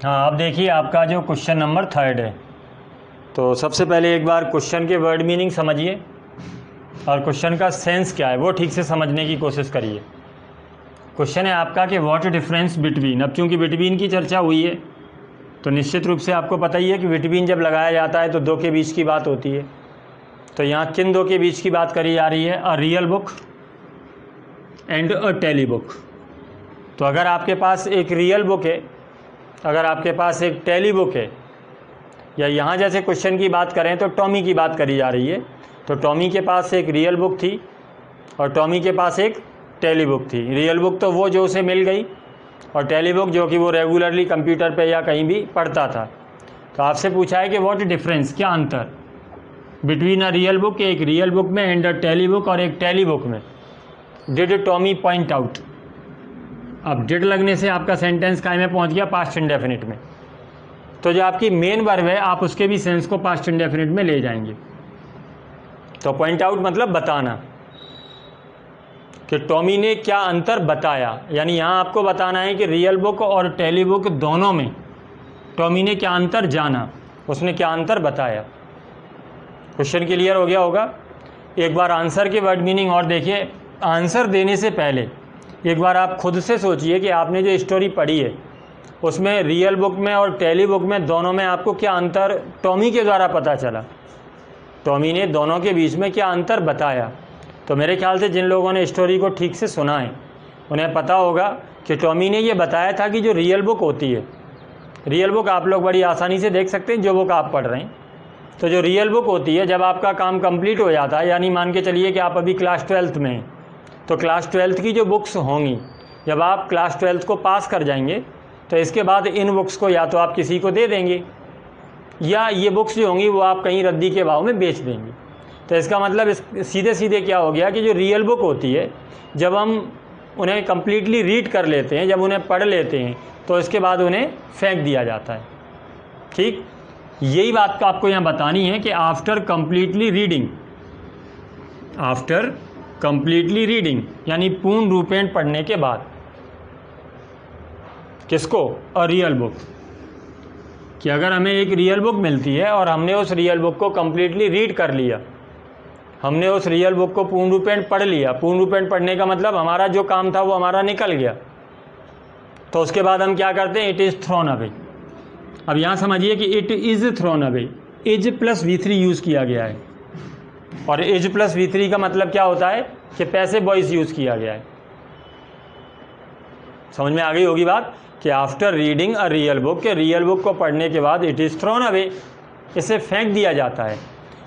हाँ, अब देखिए आपका जो क्वेश्चन नंबर 3 है, तो सबसे पहले एक बार क्वेश्चन के वर्ड मीनिंग समझिए और क्वेश्चन का सेंस क्या है वो ठीक से समझने की कोशिश करिए। क्वेश्चन है आपका कि व्हाट डिफरेंस बिटवीन। अब चूंकि बिटवीन की चर्चा हुई है तो निश्चित रूप से आपको पता ही है कि बिटवीन जब लगाया जाता है तो दो के बीच की बात होती है। तो यहाँ किन दो के बीच की बात करी जा रही है? A real book and a tele book. तो अगर आपके पास एक रियल बुक है, अगर आपके पास एक टेली बुक है, या यहाँ जैसे क्वेश्चन की बात करें तो टॉमी की बात करी जा रही है, तो टॉमी के पास एक रियल बुक थी और टॉमी के पास एक टेली बुक थी। रियल बुक तो वो जो उसे मिल गई और टेली बुक जो कि वो रेगुलरली कंप्यूटर पे या कहीं भी पढ़ता था। तो आपसे पूछा है कि व्हाट डिफरेंस, क्या अंतर बिटवीन अ रियल बुक, एक रियल बुक में, एंड अ टेली बुक, और एक टेली बुक में। Did Tommy point out. अब डिड लगने से आपका सेंटेंस काय में पहुंच गया? पास्ट इंडेफिनिट में। तो जो आपकी मेन वर्ब है आप उसके भी सेंस को पास्ट इंडेफिनिट में ले जाएंगे। तो पॉइंट आउट मतलब बताना कि टॉमी ने क्या अंतर बताया, यानी यहाँ आपको बताना है कि रियल बुक और टेली बुक दोनों में टॉमी ने क्या अंतर जाना, उसने क्या अंतर बताया। क्वेश्चन क्लियर हो गया होगा। एक बार आंसर के वर्ड मीनिंग और देखिए। आंसर देने से पहले एक बार आप खुद से सोचिए कि आपने जो स्टोरी पढ़ी है उसमें रियल बुक में और टेली बुक में दोनों में आपको क्या अंतर टॉमी के द्वारा पता चला, टॉमी ने दोनों के बीच में क्या अंतर बताया। तो मेरे ख्याल से जिन लोगों ने स्टोरी को ठीक से सुना है उन्हें पता होगा कि टॉमी ने ये बताया था कि जो रियल बुक होती है, रियल बुक आप लोग बड़ी आसानी से देख सकते हैं जो बुक आप पढ़ रहे हैं। तो जो रियल बुक होती है, जब आपका काम कंप्लीट हो जाता है, यानी मान के चलिए कि आप अभी क्लास 12th में हैं, तो क्लास 12th की जो बुक्स होंगी, जब आप क्लास 12th को पास कर जाएंगे तो इसके बाद इन बुक्स को या तो आप किसी को दे देंगे या ये बुक्स जो होंगी वो आप कहीं रद्दी के भाव में बेच देंगे। तो इसका मतलब सीधे सीधे क्या हो गया कि जो रियल बुक होती है, जब हम उन्हें कम्प्लीटली रीड कर लेते हैं, जब उन्हें पढ़ लेते हैं, तो इसके बाद उन्हें फेंक दिया जाता है। ठीक यही बात को आपको यहाँ बतानी है कि after completely reading, after completely reading यानी पूर्ण रूपेण पढ़ने के बाद, किसको? अ रियल बुक। कि अगर हमें एक रियल बुक मिलती है और हमने उस रियल बुक को कंप्लीटली रीड कर लिया, हमने उस रियल बुक को पूर्ण रूपेण पढ़ लिया। पूर्ण रूपेण पढ़ने का मतलब हमारा जो काम था वो हमारा निकल गया, तो उसके बाद हम क्या करते हैं? It is thrown away. अब यहाँ समझिए कि it is thrown away, is plus V3 use किया गया है, और इज प्लस V3 का मतलब क्या होता है कि पैसिव वॉइस यूज़ किया गया है। समझ में आ गई होगी बात कि after reading a real book, के रियल बुक को पढ़ने के बाद इट इज़ थ्रोन अवे, इसे फेंक दिया जाता है।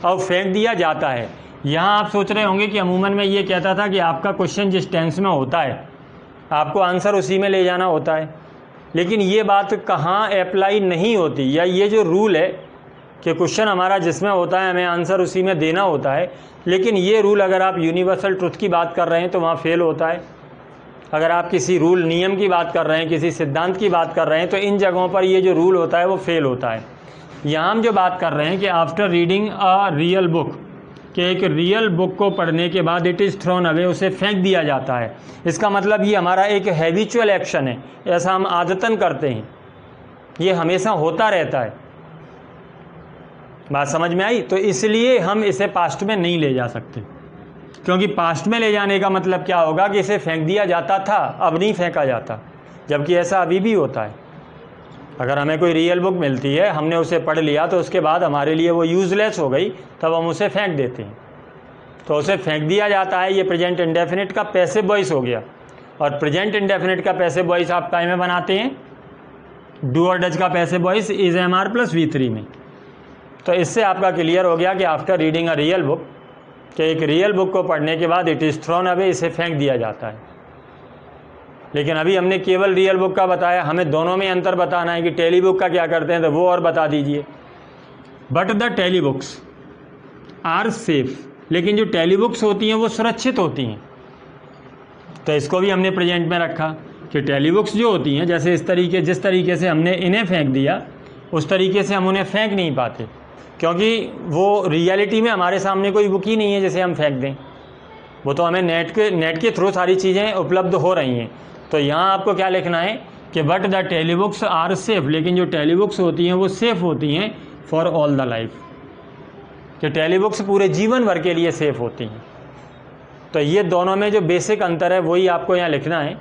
अब फेंक दिया जाता है, यहाँ आप सोच रहे होंगे कि अमूमन मैं ये कहता था कि आपका क्वेश्चन जिस टेंस में होता है आपको आंसर उसी में ले जाना होता है, लेकिन ये बात कहाँ अप्लाई नहीं होती, या ये जो रूल है कि क्वेश्चन हमारा जिसमें होता है हमें आंसर उसी में देना होता है, लेकिन ये रूल अगर आप यूनिवर्सल ट्रुथ की बात कर रहे हैं तो वहाँ फेल होता है। अगर आप किसी रूल नियम की बात कर रहे हैं, किसी सिद्धांत की बात कर रहे हैं, तो इन जगहों पर ये जो रूल होता है वो फेल होता है। यहाँ हम जो बात कर रहे हैं कि after reading a real book, कि एक रियल बुक को पढ़ने के बाद इट इज़ थ्रोन अवे, उसे फेंक दिया जाता है। इसका मतलब ये हमारा एक हैबिचुअल एक्शन है, ऐसा हम आदतन करते हैं, ये हमेशा होता रहता है। बात समझ में आई? तो इसलिए हम इसे पास्ट में नहीं ले जा सकते, क्योंकि पास्ट में ले जाने का मतलब क्या होगा कि इसे फेंक दिया जाता था, अब नहीं फेंका जाता, जबकि ऐसा अभी भी होता है। अगर हमें कोई रियल बुक मिलती है, हमने उसे पढ़ लिया, तो उसके बाद हमारे लिए वो यूज़लेस हो गई, तब हम उसे फेंक देते हैं। तो उसे फेंक दिया जाता है, ये प्रेजेंट इंडेफिनिट का पैसिव वॉइस हो गया। और प्रेजेंट इंडेफिनिट का पैसिव वॉइस आप काय में बनाते हैं? डू और डज का passive voice is MR plus V3 में। तो इससे आपका क्लियर हो गया कि after reading a real book, कि एक रियल बुक को पढ़ने के बाद इट इज़ थ्रोन अवे, इसे फेंक दिया जाता है। लेकिन अभी हमने केवल रियल बुक का बताया, हमें दोनों में अंतर बताना है कि टेली बुक का क्या करते हैं, तो वो और बता दीजिए। But the tele books are safe, लेकिन जो टेली बुक्स होती हैं वो सुरक्षित होती हैं। तो इसको भी हमने प्रेजेंट में रखा कि टेली बुक्स जो होती हैं, जैसे जिस तरीके से हमने इन्हें फेंक दिया, उस तरीके से हम उन्हें फेंक नहीं पाते, क्योंकि वो रियलिटी में हमारे सामने कोई बुक ही नहीं है जिसे हम फेंक दें। वो तो हमें नेट के थ्रू सारी चीज़ें उपलब्ध हो रही हैं। तो यहाँ आपको क्या लिखना है कि but the tele books are safe, लेकिन जो टेली बुक्स होती हैं वो सेफ़ होती हैं फॉर ऑल द लाइफ, कि टेली बुक्स पूरे जीवन भर के लिए सेफ़ होती हैं। तो ये दोनों में जो बेसिक अंतर है वही आपको यहाँ लिखना है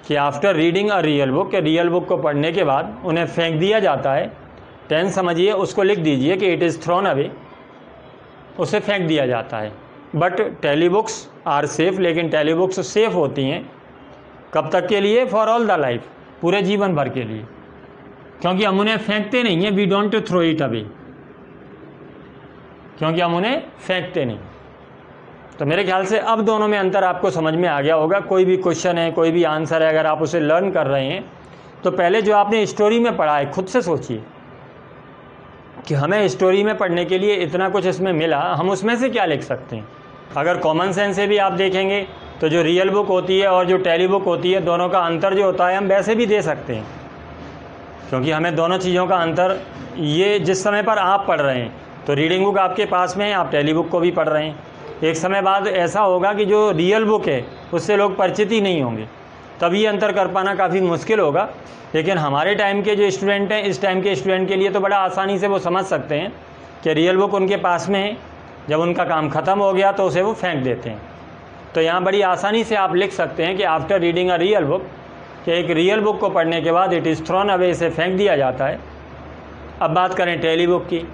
कि after reading a real book, के रियल बुक को पढ़ने के बाद उन्हें फेंक दिया जाता है। टेंस समझिए, उसको लिख दीजिए कि इट इज़ थ्रोन अवे, उसे फेंक दिया जाता है। But tele books are safe, लेकिन टेली बुक्स सेफ़ होती हैं कब तक के लिए? फॉर ऑल द लाइफ, पूरे जीवन भर के लिए, क्योंकि हम उन्हें फेंकते नहीं हैं। We don't throw it away, क्योंकि हम उन्हें फेंकते नहीं। तो मेरे ख्याल से अब दोनों में अंतर आपको समझ में आ गया होगा। कोई भी क्वेश्चन है, कोई भी आंसर है, अगर आप उसे लर्न कर रहे हैं तो पहले जो आपने स्टोरी में पढ़ा है खुद से सोचिए कि हमें स्टोरी में पढ़ने के लिए इतना कुछ इसमें मिला, हम उसमें से क्या लिख सकते हैं। अगर कॉमन सेंस से भी आप देखेंगे तो जो रियल बुक होती है और जो टेली बुक होती है, दोनों का अंतर जो होता है हम वैसे भी दे सकते हैं, क्योंकि हमें दोनों चीज़ों का अंतर, ये जिस समय पर आप पढ़ रहे हैं तो रीडिंग बुक आपके पास में है, आप टेली बुक को भी पढ़ रहे हैं। एक समय बाद ऐसा होगा कि जो रियल बुक है उससे लोग परिचित ही नहीं होंगे, तब ये अंतर कर पाना काफ़ी मुश्किल होगा। लेकिन हमारे टाइम के जो स्टूडेंट हैं, इस टाइम के स्टूडेंट के लिए तो बड़ा आसानी से वो समझ सकते हैं कि रियल बुक उनके पास में है, जब उनका काम ख़त्म हो गया तो उसे वो फेंक देते हैं। तो यहाँ बड़ी आसानी से आप लिख सकते हैं कि after reading a real book, कि एक रियल बुक को पढ़ने के बाद इट इज़ थ्रोन अवे, इसे फेंक दिया जाता है। अब बात करें टेली बुक की,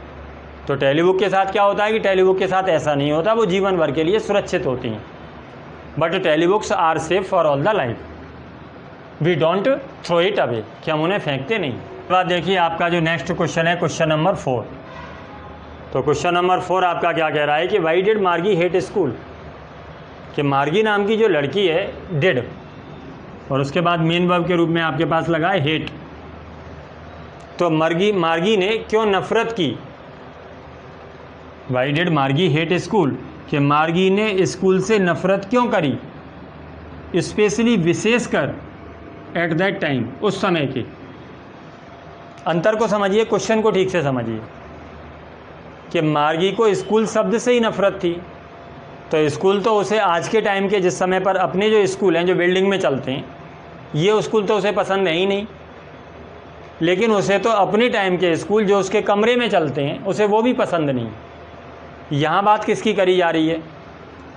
तो टेली बुक के साथ क्या होता है कि टेली बुक के साथ ऐसा नहीं होता, वो जीवन भर के लिए सुरक्षित होती हैं। But tele books are safe for all the life, we don't throw it away, कि हम उन्हें फेंकते नहीं। बाद देखिए आपका जो नेक्स्ट क्वेश्चन है, क्वेश्चन नंबर 4। तो क्वेश्चन नंबर 4 आपका क्या कह रहा है कि वाई डिड मार्गी हेट स्कूल, कि मार्गी नाम की जो लड़की है, डिड, और उसके बाद मेन वर्ब के रूप में आपके पास लगा है हेट। तो मार्गी ने क्यों नफरत की? वाई डिड मार्गी हेट स्कूल, कि मार्गी ने स्कूल से नफरत क्यों करी, स्पेशली विशेषकर एट दैट टाइम, उस समय के। अंतर को समझिए, क्वेश्चन को ठीक से समझिए कि मार्गी को स्कूल शब्द से ही नफरत थी, तो स्कूल तो उसे आज के टाइम के, जिस समय पर अपने जो स्कूल हैं जो बिल्डिंग में चलते हैं, ये स्कूल तो उसे पसंद है ही नहीं। लेकिन उसे तो अपने टाइम के स्कूल जो उसके कमरे में चलते हैं, उसे वो भी पसंद नहीं। यहाँ बात किसकी करी जा रही है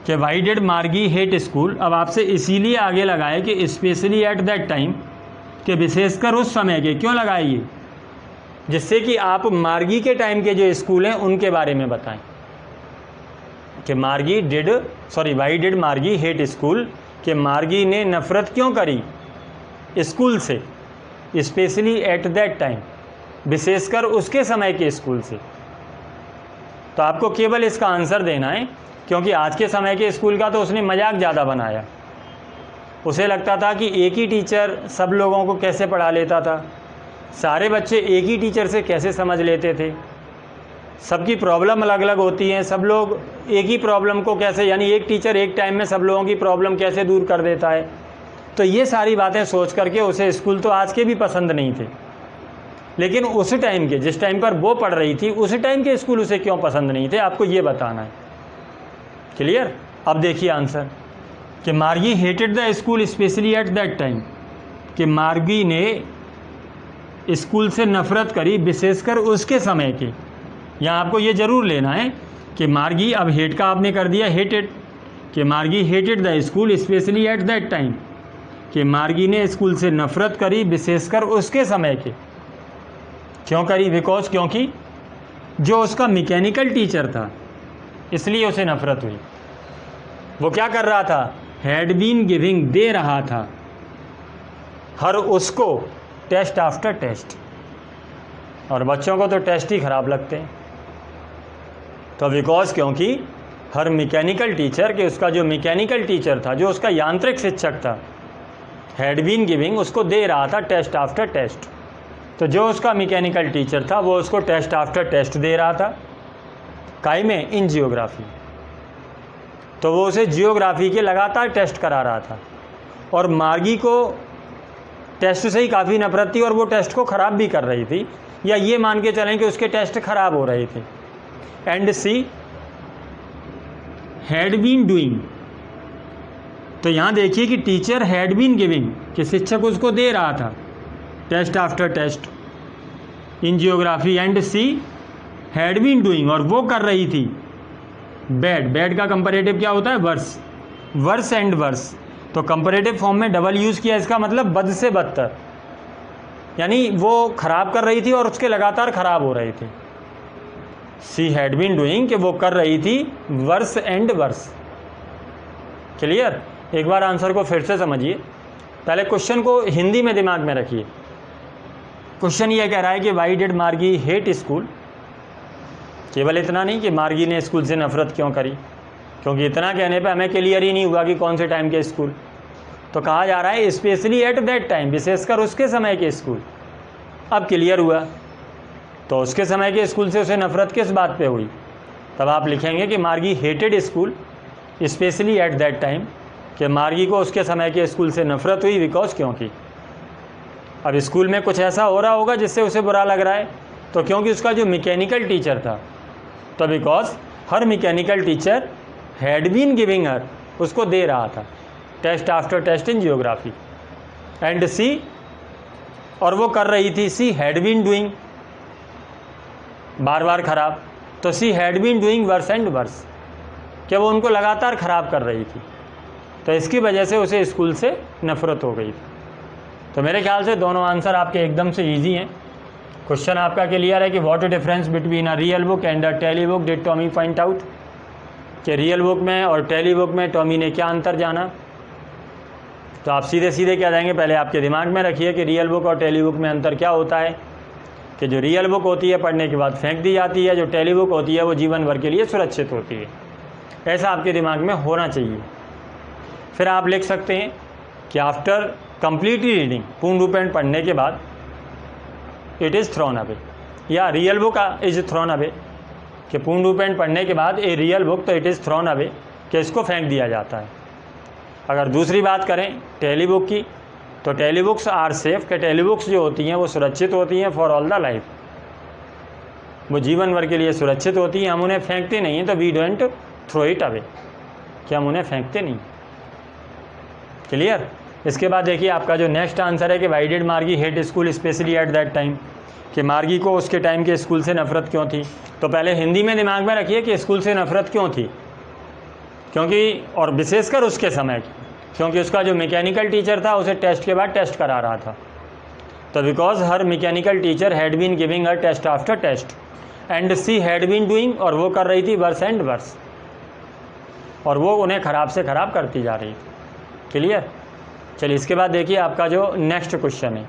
कि वाई डिड मार्गी हेट स्कूल। अब आपसे इसीलिए आगे लगाए कि स्पेशली एट दैट टाइम, कि विशेषकर उस समय के। क्यों लगाइए? जिससे कि आप मार्गी के टाइम के जो स्कूल हैं उनके बारे में बताएं कि वाई डिड मार्गी हेट स्कूल, कि मार्गी ने नफ़रत क्यों करी स्कूल से, स्पेशली एट दैट टाइम, विशेषकर उसके समय के स्कूल से। तो आपको केवल इसका आंसर देना है, क्योंकि आज के समय के स्कूल का तो उसने मजाक ज़्यादा बनाया। उसे लगता था कि एक ही टीचर सब लोगों को कैसे पढ़ा लेता था, सारे बच्चे एक ही टीचर से कैसे समझ लेते थे, सबकी प्रॉब्लम अलग अलग होती हैं, सब लोग एक ही प्रॉब्लम को कैसे, यानी एक टीचर एक टाइम में सब लोगों की प्रॉब्लम कैसे दूर कर देता है। तो ये सारी बातें सोच करके उसे स्कूल तो आज के भी पसंद नहीं थे, लेकिन उस टाइम के, जिस टाइम पर वो पढ़ रही थी, उस टाइम के स्कूल उसे क्यों पसंद नहीं थे, आपको ये बताना है। क्लियर? अब देखिए आंसर कि मार्गी hated the school specially at that time, कि मार्गी ने स्कूल से नफ़रत करी विशेषकर उसके समय के। यहाँ आपको ये ज़रूर लेना है कि मार्गी, अब हेट का आपने कर दिया हेटेड, कि मार्गी hated the school specially at that time, कि मार्गी ने स्कूल से नफ़रत करी विशेषकर उसके समय के। क्यों करी? बिकॉज, क्योंकि जो उसका मैकेनिकल टीचर था इसलिए उसे नफ़रत हुई। वो क्या कर रहा था? हैड बीन गिविंग, दे रहा था, हर उसको टेस्ट आफ्टर टेस्ट, और बच्चों को तो टेस्ट ही ख़राब लगते हैं। तो बिकॉज, क्योंकि हर मैकेनिकल टीचर, कि उसका जो मैकेनिकल टीचर था, जो उसका यांत्रिक शिक्षक था, हैड बीन गिविंग, उसको दे रहा था टेस्ट आफ्टर टेस्ट। तो जो उसका मैकेनिकल टीचर था वो उसको टेस्ट आफ्टर टेस्ट दे रहा था, काई में? इन जियोग्राफी। तो वो उसे जियोग्राफी के लगातार टेस्ट करा रहा था, और मार्गी को टेस्ट से ही काफ़ी नफरत थी, और वो टेस्ट को ख़राब भी कर रही थी, या ये मान के चलें कि उसके टेस्ट ख़राब हो रहे थे। And she had been doing, तो यहाँ देखिए कि टीचर हैड बीन गिविंग, कि शिक्षक उसको दे रहा था, test after test in geography and she had been doing, और वो कर रही थी बैड। बैड का कंपैरेटिव क्या होता है? वर्स। वर्स एंड वर्स, तो कंपैरेटिव फॉर्म में डबल यूज़ किया, इसका मतलब बद से बदतर, यानी वो ख़राब कर रही थी और उसके लगातार ख़राब हो रही थी। सी हैड बीन डूइंग, कि वो कर रही थी वर्स एंड वर्स। क्लियर? एक बार आंसर को फिर से समझिए। पहले क्वेश्चन को हिंदी में दिमाग में रखिए। क्वेश्चन ये कह रहा है कि वाई डिड मार्गी हेट स्कूल। केवल इतना नहीं कि मार्गी ने स्कूल से नफरत क्यों करी, क्योंकि इतना कहने पे हमें क्लियर ही नहीं हुआ कि कौन से टाइम के स्कूल। तो कहा जा रहा है स्पेशली एट दैट टाइम, विशेषकर उसके समय के स्कूल। अब क्लियर हुआ, तो उसके समय के स्कूल से उसे नफरत किस बात पे हुई? तब आप लिखेंगे कि मार्गी hated school specially at that time, कि मार्गी को उसके समय के स्कूल से नफरत हुई बिकॉज, क्योंकि। अब स्कूल में कुछ ऐसा हो रहा होगा जिससे उसे बुरा लग रहा है, तो क्योंकि उसका जो मैकेनिकल टीचर था, तो because her mechanical teacher had been giving her, उसको दे रहा था test after test in geography and she, और वो कर रही थी, सी हैड बीन डूइंग, बार बार ख़राब, तो she had been doing worse and worse, कि वो उनको लगातार ख़राब कर रही थी, तो इसकी वजह से उसे स्कूल से नफरत हो गई थी। तो मेरे ख्याल से दोनों आंसर आपके एकदम से इजी हैं। क्वेश्चन आपका क्लियर है कि what difference between a real book and a tele book did Tommy point out, कि रियल बुक में और टेली बुक में टॉमी ने क्या अंतर जाना। तो आप सीधे सीधे क्या जाएंगे, पहले आपके दिमाग में रखिए कि रियल बुक और टेली बुक में अंतर क्या होता है, कि जो रियल बुक होती है पढ़ने के बाद फेंक दी जाती है, जो टेली बुक होती है वो जीवन भर के लिए सुरक्षित होती है। ऐसा आपके दिमाग में होना चाहिए। फिर आप लिख सकते हैं कि आफ्टर कंप्लीटली रीडिंग, पूर्ण रूपेण पढ़ने के बाद, इट इज़ थ्रोन अवे, या real book is thrown away, कि पूर्ण रूपेण पढ़ने के बाद ए रियल बुक, तो इट इज़ थ्रोन अवे, कि इसको फेंक दिया जाता है। अगर दूसरी बात करें टेली बुक की, तो टेली बुक्स आर सेफ, कि टेली बुक्स जो होती हैं वो सुरक्षित होती हैं फॉर ऑल द लाइफ, वो जीवन भर के लिए सुरक्षित होती हैं, हम उन्हें फेंकते नहीं हैं, तो we don't throw it away, कि हम उन्हें फेंकते नहीं। क्लियर? इसके बाद देखिए आपका जो नेक्स्ट आंसर है कि वाई डिड मार्गी hate school specially at that time, कि मार्गी को उसके टाइम के स्कूल से नफरत क्यों थी। तो पहले हिंदी में दिमाग में रखिए कि स्कूल से नफरत क्यों थी, क्योंकि, और विशेषकर उसके समय की, क्योंकि उसका जो मैकेनिकल टीचर था उसे टेस्ट के बाद टेस्ट करा रहा था। तो because her mechanical teacher had been giving her test after test and she had been doing, और वो कर रही थी वर्स एंड वर्स, और वो उन्हें ख़राब से ख़राब करती जा रही थी। क्लियर? चलिए इसके बाद देखिए आपका जो नेक्स्ट क्वेश्चन है।